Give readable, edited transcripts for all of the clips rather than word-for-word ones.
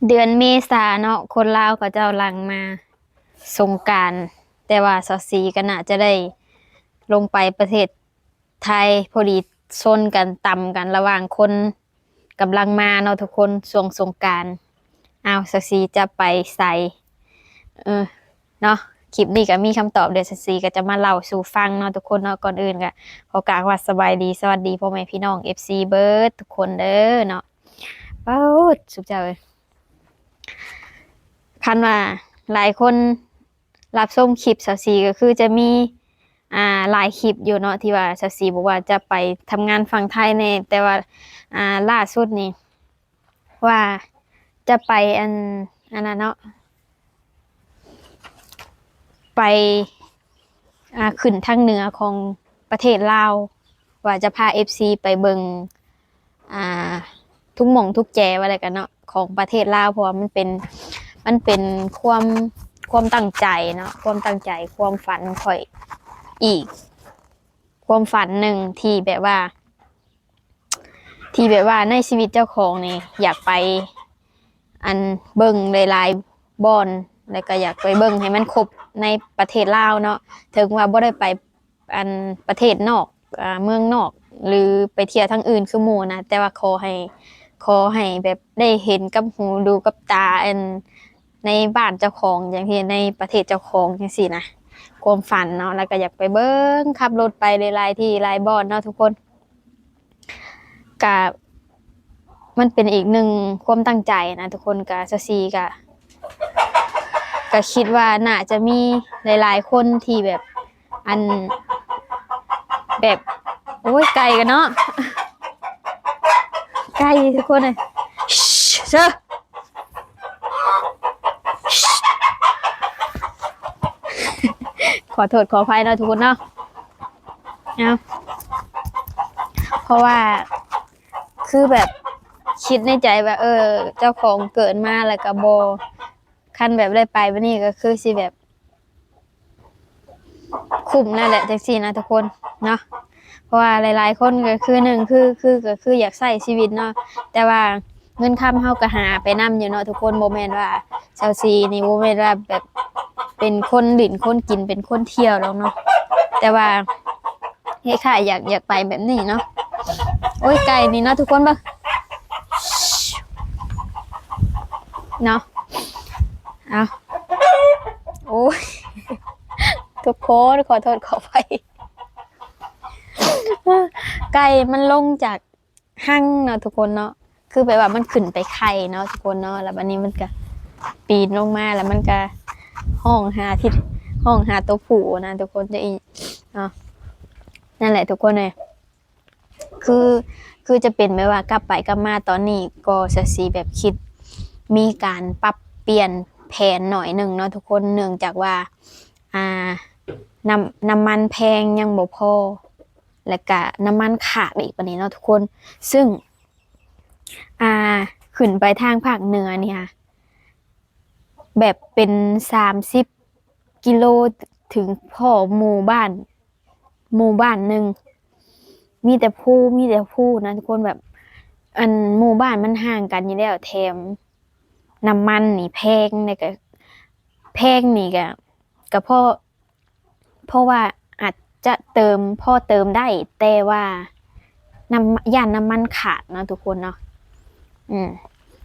เดือนเมษาเนาะคนลาวก็จะเอาหลังมาสงกรานต์แต่ว่าสอสีก็น่าจะได้ลงไปประเทศไทยพอดีชนกันต่ำกันระหว่างคนกำลังมาเนาะทุกคนช่วงสงกรานต์เอาสอสีจะไปใส่เออเนาะคลิปนี้ก็มีคำตอบเดี๋ยวสอสีก็จะมาเล่าสู่ฟังเนาะทุกคนเนาะก่อนอื่นก็ขอกล่าวว่าสบายดีสวัสดีพ่อแม่พี่น้อง FC เบิร์ดทุกคนเด้อเนาะเป้าสุดเจ้าเลย คันว่าหลายคนรับชมคลิปสาวสีก็คือจะมีหลายคลิปอยู่เนาะที่ว่าสาวสีบอกว่าจะไปทำงานฝั่งไทยแน่แต่ว่าล่าสุดนี่ว่าจะไปอันนั้นเนาะไปขึ้นทางเหนือของประเทศลาวว่าจะพา FC ไปเบิงอ่าทุกหม่องทุกแจว่าอะไรกันเนาะของประเทศลาวเพราะว่ามันเป็นความตั้งใจเนาะความตั้งใจความฝันข่อยอีกความฝันหนึ่งที่แบบว่าในชีวิตเจ้าของนี่อยากไปอันเบิ่งหลายๆบอนแล้วก็อยากไปเบิ่งให้มันครบในประเทศลาวเนาะถึงว่าบ่ได้ไปอันประเทศนอกเมืองนอกหรือไปเที่ยวทางอื่นคือหมู่นะแต่ว่าขอให้แบบได้เห็นกับหูดูกับตาในบ้านเจ้าของอย่างที่ในประเทศเจ้าของจังซี่นะความฝันเนาะแล้วก็อยากไปเบิ่งขับรถไปหลายๆที่หลายบ่อนเนาะทุกคนก็มันเป็นอีกหนึ่งความตั้งใจนะทุกคนก็ซะซีก็คิดว่าน่าจะมีหลายๆคนที่แบบอันแบบโอ้ยไกลกันเนาะไกลทุกคนเลยเชอขอโทษขออภัยนะทุกคนเนาะเอาเพราะว่าคือแบบคิดในใจว่าเจ้าของเกิดมาแล้วก็บ่คันแบบได้ไปบัดนี้ก็คือสิแบบคุ้มนั่นแหละจังซี่นะทุกคนเนาะเพราะว่าหลายๆคนก็คือหนึ่งก็คืออยากใช้ชีวิตเนาะแต่ว่าเงินค่ำเฮาก็หาไปนำอยู่เนาะทุกคนบ่แม่นว่าชาวซีนี่บ่แม่นว่าแบบเป็นคนหลินคนกินเป็นคนเที่ยวแล้วเนาะแต่ว่าคล้ายๆอยากไปแบบนี้เนาะโอ้ยไกลนี่เนาะทุกคนเบิ่งเนาะเอาโอ้ยทุกคนขอโทษขออภัยไก่มันลงจากหั่งเนาะทุกคนเนาะคือแบบว่ามันขึ้นไปไข่เนาะทุกคนเนาะแล้วบัดนี้มันก็ปีนลงมาแล้วมันก็ห้องหาตัวผู้นะทุกคนจะอีเนาะนั่นแหละทุกคนเลยคือคือจะเป็นไม่ว่ากลับไปกลับมาตอนนี้ก็จะสีแบบคิดมีการปรับเปลี่ยนแผนหน่อยหนึ่งเนาะทุกคนเนื่องจากว่าอ่าน้ำมันแพงยังบ่พอและก็น้ำมันขาดอีกปานนี้เนาะทุกคนซึ่งอ่าขึ้นไปทางภาคเหนือเนี่ยแบบเป็น30 กิโลถึงพ่อหมู่บ้านหนึ่งมีแต่ผู้นะทุกคนแบบอันหมู่บ้านมันห่างกันอยู่แล้วแถมน้ำมันนี่แพงเนี่ยก็แพงนี่ก็เพราะว่าอาจจะพ่อเติมได้แต่ว่าย่านน้ำมันขาดเนาะทุกคนเนาะอืม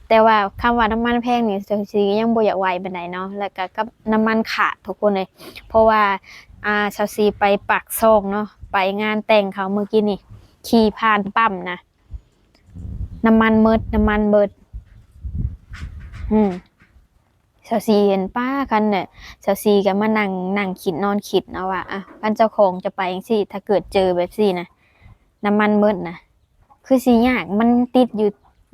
แต่ว่าคำว่าน้ำมันแพงนี่สิยังบ่อยากไหวปานใดเนาะแล้วก็กับน้ำมันขาดทุกคนเลยเพราะว่าชาวซีไปปากซองเนาะไปงานแต่งเขาเมื่อกี้นี่ขี่ผ่านปั๊มนะน้ำมันเบิดชาวซีเห็นป้ากันเนี่ยชาวซีก็มานั่งคิดนอนคิดนะว่าพันเจ้าของจะไปจังซี่ถ้าเกิดเจอแบบซี่นะน้ำมันเบิดนะคือสิยากมันติด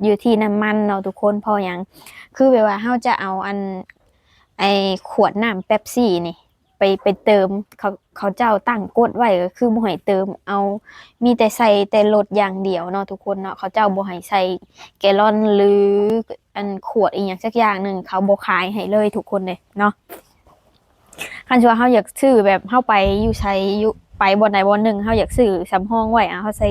อยู่ที่น้ำมันเนาะทุกคนพออย่างคือแบบว่าเฮาจะเอาไอขวดน้ำเป๊ปซี่นี่ไปเติมเขาเจ้าตั้งกฎไว้ก็คือบ่ให้เติมเอามีแต่ใส่แต่รถอย่างเดียวเนาะทุกคนเนาะเขาเจ้าบ่ให้ใส่แกลลอนหรืออันขวดอีหยังสักอย่างหนึ่งเขาบ่ขายให้เลยทุกคนเลยเนาะคันว่าเฮาอยากซื้อแบบเฮาไปอยู่ใช้อยู่ไปบ่อนใดบ่อนหนึ่งเฮาอยากซื้อสำรองไว้เฮาใส่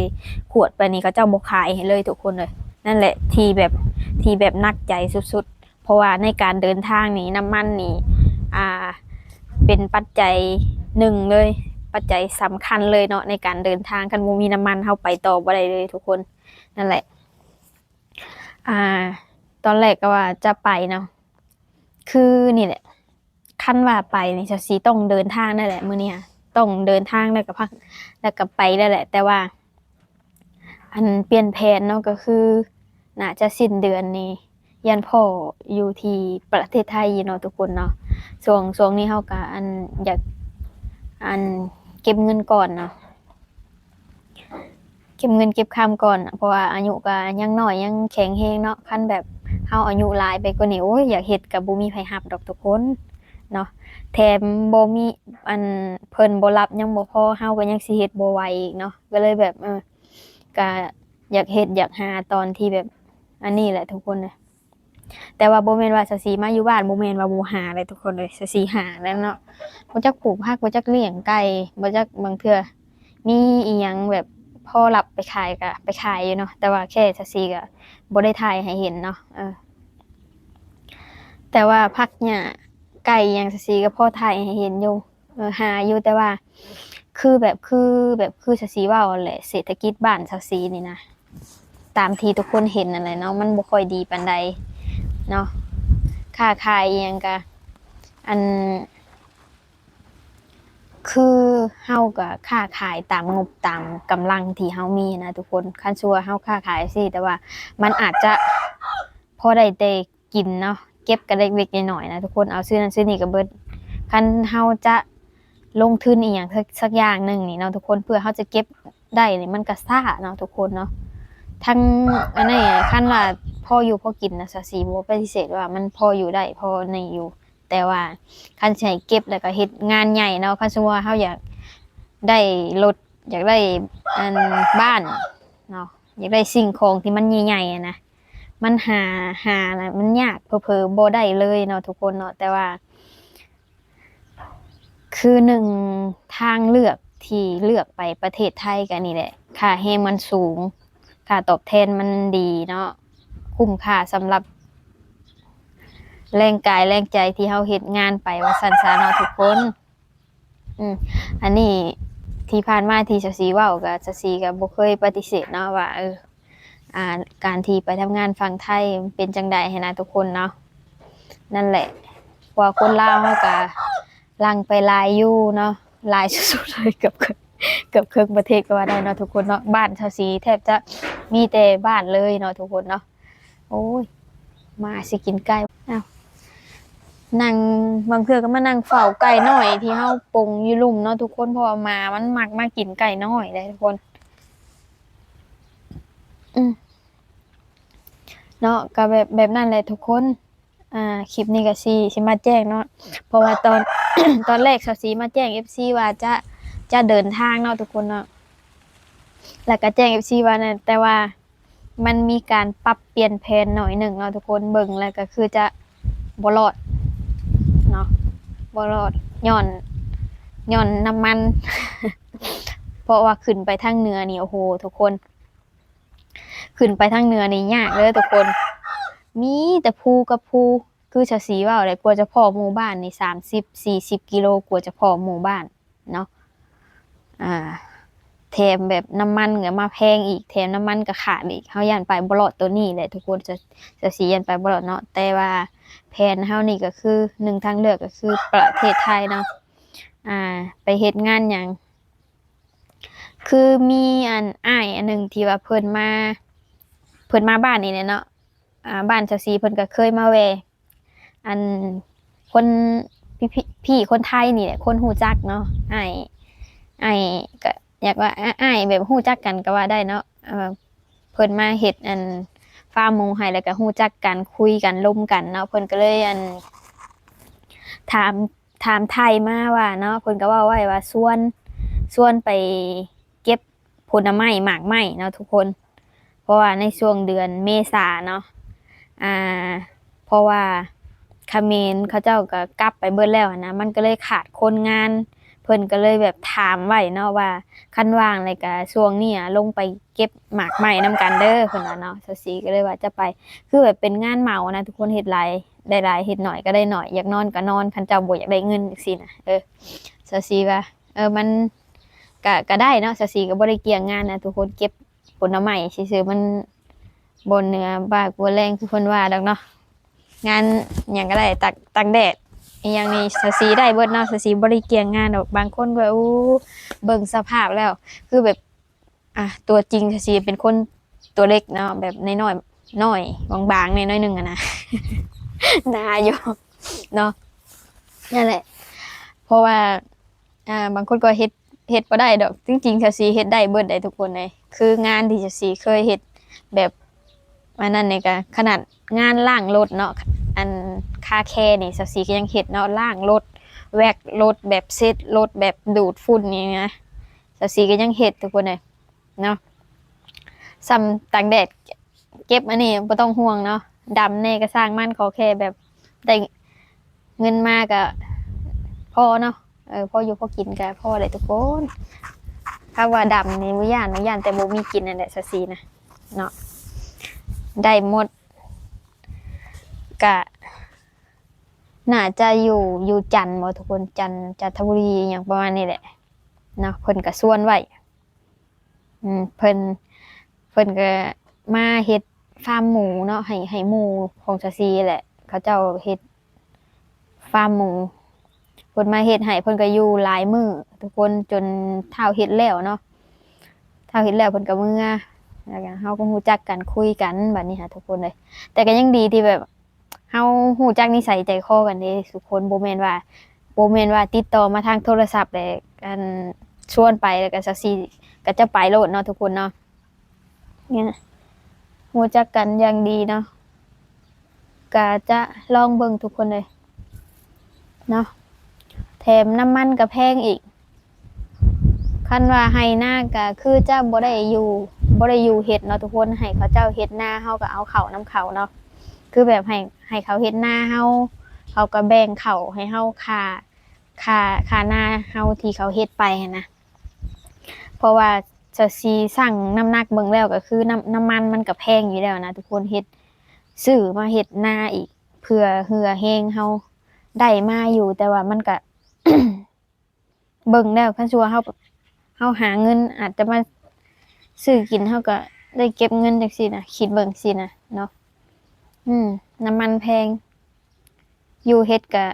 ขวดไปนี่เขาเจ้าบ่ขายให้เลยทุกคนเลยนั่นแหละที่แบบหนักใจสุดๆ เพราะว่าในการเดินทางนี่น้ำมันนี่เป็นปัจจัยหนึ่งเลยปัจจัยสำคัญเลยเนาะในการเดินทางคันบ่มีน้ำมันเฮาไปต่อบ่ได้เลยทุกคนนั่นแหละตอนแรกก็ว่าจะไปเนาะคือนี่แหละคันว่าไปนี่จะสิต้องเดินทางนั่นแหละมื้อนี้ต้องเดินทางแล้วก็พักแล้วก็ไปนั่นแหละแต่ว่าอันเปลี่ยนแผนเนาะก็คือน่าจะสิ้นเดือนนี้ยันพ่ออยู่ที่ประเทศไทยเนาะทุกคนเนาะช่วงนี้เฮาก็อยากเก็บเงินก่อนเนาะเก็บเงินเก็บคำก่อนเพราะว่าอายุก็ยังน้อยยังแข็งแรงเนาะคันแบบเฮาอายุหลายไปกว่านี้โอ้ยอยากเฮ็ดก็บ่มีไผรับดอกทุกคนเนาะแถมบ่มีเพิ่นบ่รับยังบ่พอเฮาก็ยังสิเฮ็ดบ่ไหวอีกเนาะก็เลยแบบก็อยากเฮ็ดอยากหาตอนที่แบบอันนี้แหละทุกคนเลยแต่ว่าบ่แม่นว่าจะสิมาอยู่บ้านบ่แม่นว่าบ่หาเลยทุกคนเลยจะสิหาแล้วเนาะบ่จักปลูกผักบ่จักเลี้ยงไก่บ่จักบางเทื่อมีอีหยังแบบพอรับไปขายก็ไปขายอยู่เนาะแต่ว่าแค่จะสิก็บ่ได้ถ่ายให้เห็นเนาะแต่ว่าผักหญ้าไก่หยังจั่งซี้ก็พอถ่ายให้เห็นอยู่หาอยู่แต่ว่าคือจั่งซี้เว้าแหละเศรษฐกิจบ้านจั่งซี้นี่นะตามที่ทุกคนเห็นนั่นแหละเนาะมันบ่ค่อยดีปานใดเนาะค้าขายอิหยังก็อันคือเฮาก็ค้าขายตามงบตามกำลังที่เฮามีนะทุกคนคันสมมุติว่าเฮาค้าขายจั่งซี้แต่ว่ามันอาจจะพอได้แต่กินเนาะเก็บก็เล็กๆน้อยๆนะทุกคนเอาซื้อนั่นซื้อนี่ก็เบิดคันเฮาจะลงทุนอีหยังสักอย่างหนึ่งนี่เนาะทุกคนเพื่อเฮาจะเก็บได้นี่มันก็ช้าเนาะทุกคนเนาะทั้งอันนี้คันว่าพออยู่พอกินนะสิบ่ปฏิเสธว่ามันพออยู่ได้พอนี่อยู่แต่ว่าคันสิให้เก็บแล้วก็เฮ็ดงานใหญ่เนาะคันสมมุติว่าเฮาอยากได้รถอยากได้บ้านเนาะอยากได้สิ่งของที่มันใหญ่ๆอะนะมันหาน่ะมันยากเผลอๆบ่ได้เลยเนาะทุกคนเนาะแต่ว่าคือหนึ่งทางเลือกที่เลือกไปประเทศไทยก็นี่แหละค่าแรงมันสูงค่าตอบแทนมันดีเนาะคุ้มค่าสำหรับแรงกายแรงใจที่เฮาเฮ็ดงานไปว่าซั่นซะเนาะทุกคนอันนี้ที่ผ่านมาที่จะสีเว้าก็จะสีก็บ่เคยปฏิเสธเนาะว่าการที่ไปทำงานฝั่งไทยเป็นจังใดหั้นนะทุกคนเนาะนั่นแหละว่าคนลาวเฮาก็ลังไปหลายอยู่เนาะหลายสุดๆเลยเกือบครึ่งประเทศก็ว่าได้เนาะทุกคนเนาะบ้านชาวศรีแทบจะมีแต่บ้านเลยเนาะทุกคนเนาะโอ้ยมาสิกินไก่อ้าวนั่งบางเทื่อก็มานั่งเฝ้าไก่น้อยที่เฮาปงอยู่ลุ่มเนาะทุกคนเพราะว่าหมามันมักมากินไก่น้อยเลยทุกคนเนาะก็แบบนั้นแหละทุกคนคลิปนี้ก็สิมาแจ้งเนาะเพราะว่าตอน ตอนแรกชาวศรีมาแจ้ง FC ว่าจะเดินทางเนาะทุกคนเนาะแล้วก็แจ้ง FC ว่านั่นแต่ว่ามันมีการปรับเปลี่ยนแผนหน่อยหนึ่งเนาะทุกคนเบิ่งแล้วก็คือจะบ่รอดเนาะบ่รอดย้อนน้ำมัน เพราะว่าขึ้นไปทางเหนือนี่โอ้โหทุกคนขึ้นไปทางเหนือนี่ยากเลยทุกคนมีแต่ภูกับภูคือชาวศรีเว้าได้กว่าจะพอหมู่บ้านนี่30-40กิโลกว่าจะพอหมู่บ้านเนาะแถมแบบน้ำมันก็มาแพงอีกแถมน้ำมันก็ขาดอีกเฮาย้านไปบ่รอดตัวนี้แหละทุกคนจะสิย้านไปบ่รอดเนาะแต่ว่าแผนเฮานี่ก็คือหนึ่งทางเลือกก็คือประเทศไทยเนาะไปเฮ็ดงานหยังคือมีอ้ายอันหนึ่งที่ว่าเพิ่นมาบ้านนี่แหละเนาะบ้านเจ้าศรีเพิ่นก็เคยมาแวะอันคนพี่คนไทยนี่แหละคนรู้จักเนาะอ้ายก็อยากว่าอ้ายแบบรู้จักกันก็ว่าได้เนาะเพิ่นมาเฮ็ดฟาร์มหมูให้แล้วก็รู้จักกันคุยกันร่วมกันเนาะเพิ่นก็เลยถามไทยมาว่าเนาะเพิ่นก็เว้าไว้ว่าชวนไปเก็บผลไม้หมากไม้เนาะทุกคนเพราะว่าในช่วงเดือนเมษาเนาะเพราะว่าเขมรเขาเจ้าก็กลับไปเบิดแล้วนะมันก็เลยขาดคนงานเพิ่นก็เลยแบบถามไว้เนาะว่าคันว่างเลยก็ช่วงนี้ลงไปเก็บหมากไม้นำกันเด้อเพิ่นว่าเนาะซะสิก็เลยว่าจะไปคือแบบเป็นงานเหมานะทุกคนเฮ็ด ได้หลายเฮ็ดหน่อยก็ได้หน่อยอยากนอนก็นอนคันเจ้าบ่อยากได้เงินจังซี่นะซาซีว่ามันก็ได้เนาะซาซีก็บ่ได้เกี่ยงงานนะทุกคนเก็บผลไม้ซื่อๆมันบ่เหนือบ้ากว่าแรงคือเพิ่นว่าดอกเนาะงานหยังก็ได้ตักแดดอีหยังนี่ซาซีได้เบิดเนาะซาซีบ่ได้เกี่ยงงานดอกบางคนก็อู้เบิ่งสภาพแล้วคือแบบตัวจริงซาซีเป็นคนตัวเล็กเนาะแบบน้อยๆน้อยบางๆน้อยๆนึงอะนะ นาอยู่เนาะนั่นแหละเพราะว่าบางคนก็เฮ็ดบ่ได้ดอกจริงๆชาซีเฮ็ดได้เบิดได้ทุกคนเลยคืองานที่ชาซีเคยเฮ็ดแบบอันนั้นนี่ก็ขนาดงานล้างรถเนาะอันคาแคร์นี่ชาซีก็ยังเฮ็ดเนาะล้างรถแว็กรถแบบเซ็ตรถแบบดูดฝุ่นนี่นะชาซีก็ยังเฮ็ดทุกคนเลยเนาะซ้ำตากแดดเก็บอันนี้บ่ต้องห่วงเนาะดำแน่ก็สร้างมันขอแค่แบบได้เงินมาก็พอเนาะพออยู่พอกินก็พอเลยทุกคนถ้าว่าดำนี่บ่ย่านแต่บ่มีกินนั่นแหละซะซีนะเนาะได้หมดก็น่าจะอยู่จันทน์บ่ทุกคนจันทบุรีหยังประมาณนี้แหละเนาะเพิ่นก็ชวนไว้เพิ่นก็มาเฮ็ดฟาร์มหมูเนาะให้หมูของซาซีแหละเขาเจ้าเฮ็ดฟาร์มหมูเพิ่นมาเฮ็ดให้เพิ่นก็อยู่หลายมื้อทุกคนจนเท่าเฮ็ดแล้วเนาะเท่าเฮ็ดแล้วเพิ่นก็เมื่อแล้วก็เฮาก็ฮู้จักกันคุยกันบัดนี้ค่ะทุกคนเลยแต่ก็ยังดีที่แบบเฮาฮู้จักนิสัยใจคอกันเด้ทุกคนบ่แม่นว่าติดต่อมาทางโทรศัพท์แล้วกันชวนไปแล้วก็ซาซีก็จะไปโลดเนาะทุกคนเนาะเนี่ยฮู้จักกันอย่างดีเนาะก็จะลองเบิ่งทุกคนเลยเนาะแถมน้ำมันก็แพงอีกคันว่าให้หน้าก็คือจะบ่ได้อยู่เฮ็ดเนาะทุกคนให้เขาเจ้าเฮ็ดหน้าเฮาก็เอาเข้านํเขาเนาะคือแบบให้เขาเฮ็ดหน้าเฮาเขาก็แบ่งเข้าให้เฮาค่าหน้าเฮาที่เขาเฮ็ดไปหันนะเพราะว่าจะสิสั่งน้ำหนักเบิ่งแล้วก็คือน้ำมันมันก็แพงอยู่แล้วนะทุกคนเฮ็ดซื้อมาเฮ็ดหน้าอีกเพื่อเหือแฮงเฮาได้มาอยู่แต่ว่ามันก็ เบิ่งแล้วคันชัวเฮาหาเงินอาจจะมาซื้อกินเฮาก็ได้เก็บเงินจังซี่นะคิดเบิ่งซี่นะเนาะน้ำมันแพงอยู่เฮ็ดก็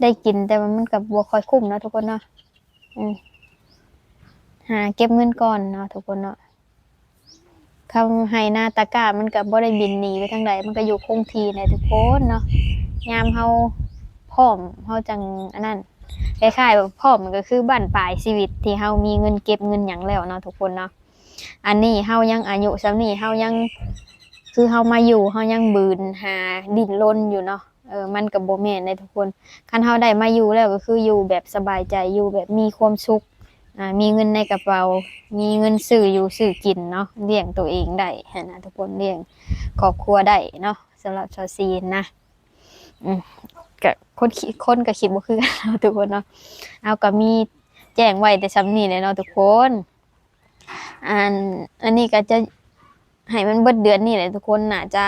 ได้กินแต่ว่ามันก็บ่ค่อยคุ้มเนาะทุกคนเนาะหาเก็บเงินก่อนเนาะทุกคนเนาะคำให้หน้าตะกร้ามันก็บ่ได้บินหนีไปทางใดมันก็อยู่คงที่แหละทุกคนเนาะยามเฮาพร้อมเฮาจังอันนั้นคล้ายๆแบบพร้อมก็คือบั้นปลายชีวิตที่เฮามีเงินเก็บเงินหยังแล้วเนาะทุกคนเนาะอันนี้เฮายังอายุส่ำนี้เฮายังคือเฮามาอยู่เฮายังบืนหาดิ้นรนอยู่เนาะมันก็บ่แม่นเด้ทุกคนคันเฮาได้มาอยู่แล้วก็คืออยู่แบบสบายใจอยู่แบบมีความสุขมีเงินในกระเป๋ามีเงินซื้ออยู่ซื้อกินเนาะเลี้ยงตัวเองได้หั้นนะทุกคนเลี้ยงครอบครัวได้เนาะสำหรับชาวซีนนะก็คนก็คิดบ่คือกันเนาะทุกคนเนาะเอาก็มีแจ้งไว้แต่ซ้ำนี้แหละเนาะทุกคนอันนี้ก็จะให้มันเบิดเดือนนี้แหละทุกคนน่าจะ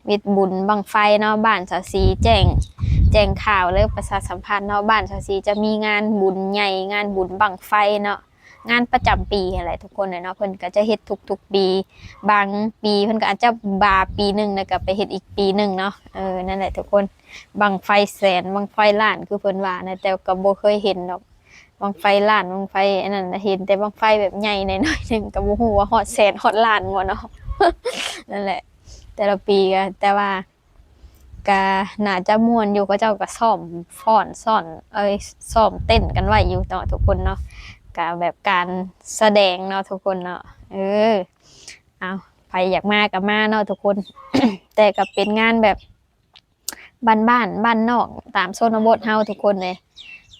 เฮ็ดบุญบั้งไฟเนาะบ้านชาวซีแจ้งข่าวเลยประชาสัมพันธ์เนาะบ้านชาวซีจะมีงานบุญใหญ่งานบุญบั้งไฟเนาะงานประจำปีอะไรทุกคนเลยเนาะเพิ่นก็จะเฮ็ดทุกๆปีบางปีเพิ่นก็อาจจะบาปีนึงแล้วก็ไปเฮ็ดอีกปีนึงเนาะนั่นแหละทุกคนบั้งไฟแสนบั้งไฟล้านคือเพิ่นว่านะแต่ก็บ่เคยเห็นดอกบั้งไฟล้านบั้งไฟอันนั้นเห็นแต่บั้งไฟแบบใหญ่หน่อยๆนึงก็บ่ฮู้ว่าฮอดแสนฮอดล้านบ่เนาะ นั่นแหละแต่ละปีก็แต่ว่าก็น่าจะม่วนอยู่ก็เจ้าก็ซ้อมฟ้อนซ่อนซ้อมเต้นกันไว้อยู่เนาะทุกคนเนาะก็แบบการแสดงเนาะทุกคนเนาะเอาใครอยากมาก็มาเนาะทุกคน แต่ก็เป็นงานแบบบ้านนอกตามโซนบทเฮาทุกคนเลย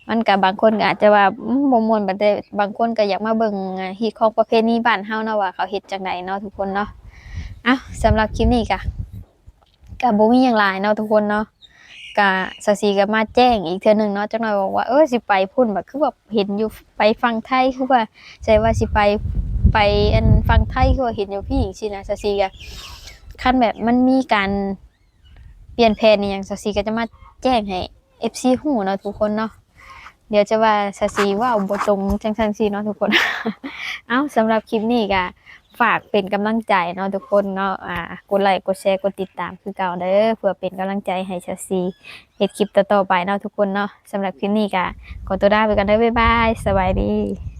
มันก็บางคนก็อาจจะว่าบ่ม่วนบัดแต่บางคนก็อยากมาเบิ่งฮีตของประเพณีบ้านเฮาเนาะว่าเขาเฮ็ดจังไดเนาะทุกคนเนาะสำหรับคลิปนี้ก็บ่มีหยังหลายเนาะทุกคนเนาะก็ซาซีก็มาแจ้งอีกเทื่อนึงเนาะจักหน่อยบอกว่าสิไปพุ่นแบบคือแบบเห็นอยู่ไปฝั่งไทยคือว่าใช่ว่าสิไปอันฝั่งไทยคือว่าเห็นอยู่พี่สินะซาซีก็คันแบบมันมีการ เปลี่ยนแผนนี่หยังซาซีก็จะมาแจ้งให้ FC ฮู้เนาะทุกคนเนาะเดี๋ยวจะว่าซาซีเว้าบ่ตรงจังซั่นซี่เนาะทุกคน เอ้าสำหรับคลิปนี้ก็ฝากเป็นกำลังใจเนาะทุกคนเนาะกดไลค์กดแชร์กดติดตามคือเก่าเด้อเพื่อเป็นกำลังใจให้ซาซีเฮ็ดคลิปต่อๆไปเนาะทุกคนเนาะสำหรับคลิปนี้ก็ขอตัวลาไปก่อนเด้อบ๊ายบายสวัสดี